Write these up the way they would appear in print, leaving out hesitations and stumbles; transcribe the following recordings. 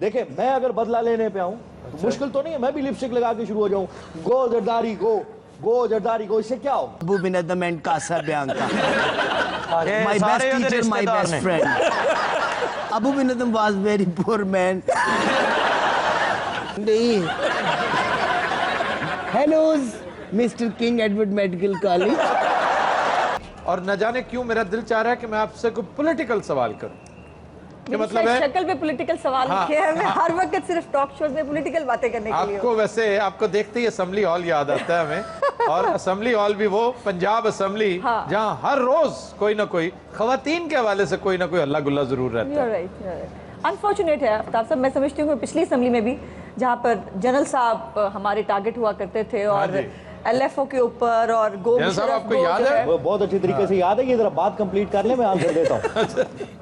دیکھیں میں اگر بدلہ لینے پہ آؤں تو مشکل تو نہیں ہے، میں بھی لپسٹک لگا کے شروع ہو جاؤں گو زرداری گو زرداری گو، اس سے کیا ہوگا؟ Abou Ben Adhem and Casabianca my best teacher my best friend Abou Ben Adhem was very poor man hellos Mr. King Edward Medical College اور نہ جانے کیوں میرا دل چاہ رہا ہے کہ میں آپ سے کوئی پولیٹیکل سوال کروں، کہ مطلب ہے شکل پہ پولیٹیکل سوال کیا ہے، میں ہر وقت صرف ٹاک شوز میں پولیٹیکل باتیں کرنے کے لیے آپ کو ویسے آپ کو دیکھتے ہی اسمبلی ہال یاد آتا ہے ہمیں، اور اسمبلی ہال بھی وہ پنجاب اسمبلی جہاں ہر روز کوئی نہ کوئی خواتین کے حوالے سے کوئی نہ کوئی ہلا گلا ضرور رہتا ہے۔ انفارچونیٹ ہے آفتاب صاحب، میں سمجھتی ہوں کہ پچھلی اسمبلی میں بھی جہاں پر جنرل صاحب ہمارے ٹارگٹ ہوا کرتے تھے اور ایل ایف او کے اوپر اور گو جنرل صاحب آپ کو یاد ہے؟ وہ بہت اچھی طریقے سے یاد ہے، یہ ذرا بات کمپلیٹ کر لیں میں آنسر دیتا ہوں۔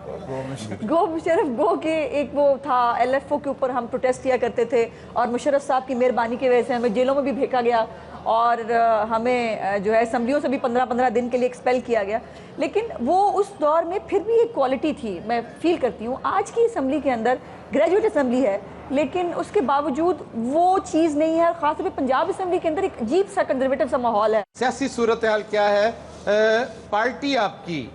گو مشرف گو کے ایک وہ تھا ایل ایف او کے اوپر ہم پروٹیسٹ کیا کرتے تھے اور مشرف صاحب کی مہربانی کی وجہ سے ہمیں جیلوں میں بھی بھیجا گیا اور ہمیں جو ہے اسمبلیوں سے بھی 15 دن کے لیے ایکسپیل کیا گیا، لیکن وہ اس دور میں پھر بھی ایک کوالٹی تھی۔ میں فیل کرتی ہوں آج کی اسمبلی کے اندر گریجویٹ اسمبلی ہے لیکن اس کے باوجود وہ چیز نہیں ہے، خاص طور پہ پنجاب اسمبلی کے اندر ایک عجیب سا کنزرویٹو سا ماحول ہے۔ سیاسی صورتحال کیا ہے؟ پارٹی آپ کی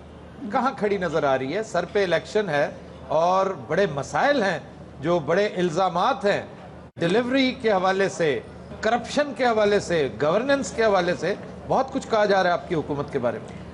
کہاں کھڑی نظر آ رہی ہے؟ سر پہ الیکشن ہے اور بڑے مسائل ہیں، جو بڑے الزامات ہیں ڈیلیوری کے حوالے سے، کرپشن کے حوالے سے، گورننس کے حوالے سے، بہت کچھ کہا جا رہا ہے آپ کی حکومت کے بارے میں۔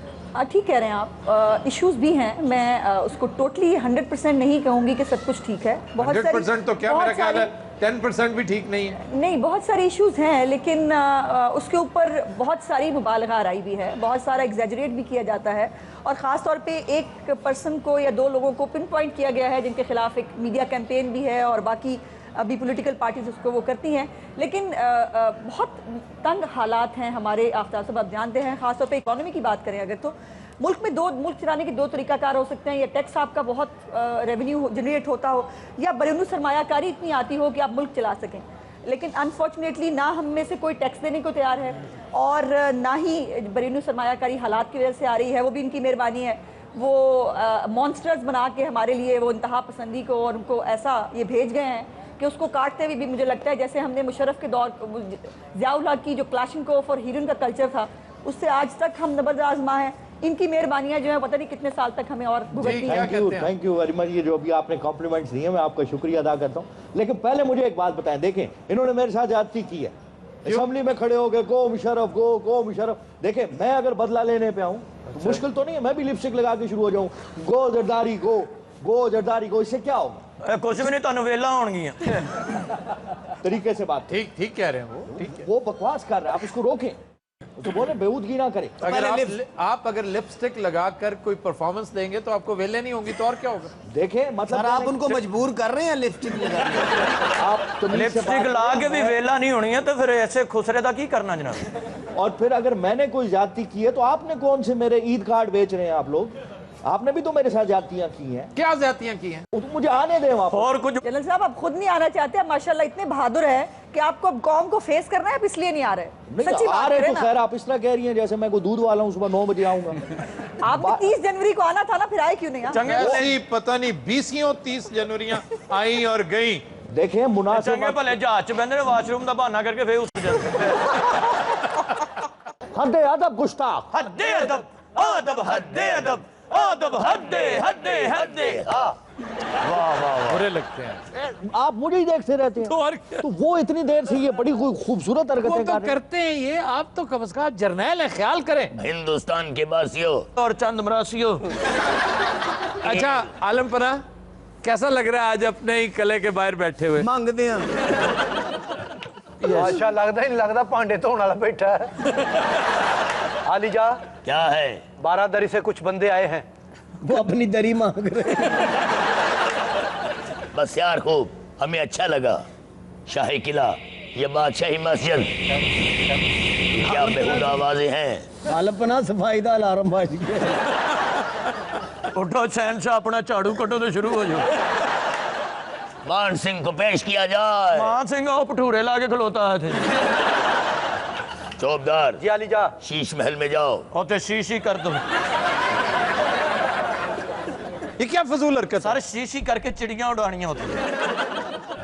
ٹھیک کہہ رہے ہیں آپ، ایشوز بھی ہیں، میں اس کو ٹوٹلی 100% نہیں کہوں گی کہ سب کچھ ٹھیک ہے، 100% تو کیا، میرا خیال ہے 10% بھی ٹھیک نہیں ہے۔ نہیں، بہت سارے ایشوز ہیں لیکن اس کے اوپر بہت ساری مبالغہ آرائی بھی ہے، بہت سارا ایگزیجریٹ بھی کیا جاتا ہے اور خاص طور پہ ایک پرسن کو یا دو لوگوں کو پن پوائنٹ کیا گیا ہے جن کے خلاف ایک میڈیا کیمپین بھی ہے اور باقی ابھی پولیٹیکل پارٹیز اس کو وہ کرتی ہیں، لیکن بہت تنگ حالات ہیں ہمارے۔ آفتاب صاحب آپ جانتے ہیں، خاص طور پہ اکانومی کی بات کریں اگر تو ملک میں ملک چلانے کے دو طریقہ کار ہو سکتے ہیں، یا ٹیکس آپ کا بہت ریونیو جنریٹ ہوتا ہو یا بیرونی سرمایہ کاری اتنی آتی ہو کہ آپ ملک چلا سکیں، لیکن انفارچونیٹلی نہ ہم میں سے کوئی ٹیکس دینے کو تیار ہے اور نہ ہی بیرونی سرمایہ کاری حالات کی وجہ سے آ رہی ہے، وہ بھی ان کی مہربانی ہے۔ وہ مانسٹرز بنا کے ہمارے لیے وہ انتہا پسندی کو اور ان کو ایسا یہ بھیج گئے ہیں کہ اس کو کاٹتے ہوئے بھی مجھے لگتا ہے جیسے ہم نے مشرف کے دور ضیاء الحق کی جو کلاشنکوف اور ہیروئن کا کلچر تھا اس سے آج تک ہم نبرد آزما ہیں۔ ان کی مہربانیاں جو ہیں پتہ نہیں کتنے سال تک ہمیں اور بھگتنی ہیں۔ تھینک یو ویری مچ، یہ جو ابھی آپ نے کمپلیمنٹس دیے میں آپ کا شکریہ ادا کرتا ہوں، لیکن پہلے مجھے ایک بات بتائیں، دیکھیں انہوں نے میرے ساتھ زیادتی کی ہے، اسمبلی میں کھڑے ہو گئے گو مشرف گو مشرف، دیکھیں میں اگر بدلہ لینے پہ آؤں تو مشکل تو نہیں ہے، میں بھی لپسٹک لگا کے شروع ہو جاؤں گو زرداری گو زرداری گو، اس سے کیا ہوگا؟ کچھ بھی نہیں، تانوں ویلا ہون گیاں۔ طریقے سے بات ٹھیک کہہ رہے ہیں وہ بکواس کر رہے ہیں، آپ اس کو روکیں، اس کو بولیں بیہودگی نہ کریں۔ اگر آپ اگر لپسٹک لگا کر کوئی پرفارمنس دیں گے تو آپ کو ویلے نہیں ہوں گی تو اور کیا ہوگا؟ دیکھیں مطلب سر آپ ان کو مجبور کر رہے ہیں لپسٹک لگانے، آپ لپسٹک لا کے بھی ویلا نہیں ہونی ہے تو پھر ایسے خسرے دا کی کرنا جناب؟ اور پھر اگر میں نے کوئی زیادتی کی ہے تو آپ نے کون سے میرے عید کارڈ بیچ رہے ہیں آپ لوگ؟ آپ نے بھی تو میرے ساتھ زیادتیاں کی ہیں۔ کیا زیادتیاں کی ہیں؟ مجھے آنے دیں وہاں اور کچھ جنرل صاحب آپ خود نہیں آنا چاہتے، آپ ماشاءاللہ اتنے بہادر ہیں کہ آپ کو اب قوم کو فیس کرنا ہے، آپ اس لیے نہیں آ رہے۔ سچی آ بات رہے کریں تو خیر آپ اس طرح کہہ رہی ہیں جیسے میں کوئی دودھ والا ہوں، صبح 9 بجے آؤں گا۔ آپ نے 30 جنوری کو آنا تھا نا، پھر آئے کیوں نہیں؟ چنگے ایسی پتہ نہیں 20 جنوریاں آئیں اور گئیں۔ دیکھیں مناسب چنگے بھلے جہاز چ بہندے نے واش روم دا بہانہ کر کے پھر اس جاتے۔ حد ادب گستاخ، حد ادب ادب حد ادب ادب حد حد حد۔ برے لگتے ہیں آپ مجھے ہی دیکھتے رہتے ہیں، تو وہ اتنی دیر سے یہ بڑی خوبصورت حرکتیں وہ تو کر رہے ہیں۔ کرتے ہیں یہ، آپ تو کم از کم جرنیل ہیں، خیال کریں۔ ہندوستان کے باسیوں اور چند مراسیوں۔ اچھا عالم پناہ کیسا لگ رہا ہے آج اپنے ہی قلعے کے باہر بیٹھے ہوئے؟ مانگ دیں ہم اچھا لگتا ہی نہیں لگتا پانڈے تو ہونے والا بیٹھا ہے۔ علی جا کیا ہے؟ 12 دری سے کچھ بندے آئے ہیں، وہ اپنی دری مانگ رہے ہیں۔ بس یار خوب، ہمیں اچھا لگا۔ شاہی قلعہ، یہ بادشاہی مسجد، کیا بےہودہ آوازیں ہیں۔ عالم پناہ صفائی دا الارم بج گیا۔ اٹھو شہنشاہ، اپنا جھاڑو کٹو تو شروع ہو جاؤ۔ مان سنگھ کو پیش کیا جائے۔ مان سنگھ وہ پٹھورے لا کے کھلوتا ہے۔ چوبدار جی علی جا شیش محل میں جاؤ اور تے شیشی کر دو۔ یہ کیا فضول حرکت ہے؟ سارے شیشی کر کے چڑیاں اڑانیاں ہوتی ہیں۔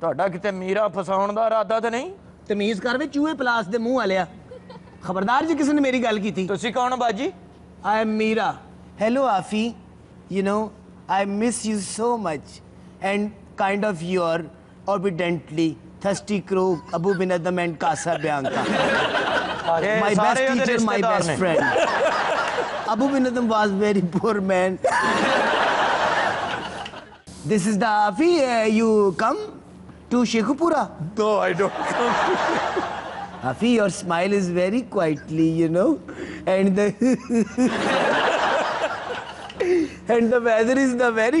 ਤੁਹਾਡਾ ਕਿਤੇ ਮੀਰਾ ਫਸਾਉਣ ਦਾ ਇਰਾਦਾ ਤੇ ਨਹੀਂ? ਤਮੀਜ਼ ਕਰ ਵੇ ਚੂਹੇ ਪਲਾਸ ਦੇ ਮੂੰਹ ਵਾਲਿਆ, ਖਬਰਦਾਰ ਜੀ ਕਿਸੇ ਨੇ ਮੇਰੀ ਗੱਲ ਕੀਤੀ। ਤੁਸੀਂ ਕੌਣ ਬਾਜੀ? I am Meera. Hello Afi, you know I miss you so much, and kind of your obediently thirsty crow Abu bin Adam and Casa Bianca. My best teacher, my best friend. Abu bin Adam was very poor man. This is the Afi. You come to Shekhupura? No, I don't come. Afi, your smile is very quietly, you know, and the weather is the very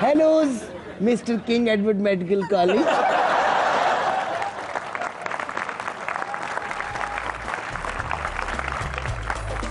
Hello, Mr. King Edward Medical College.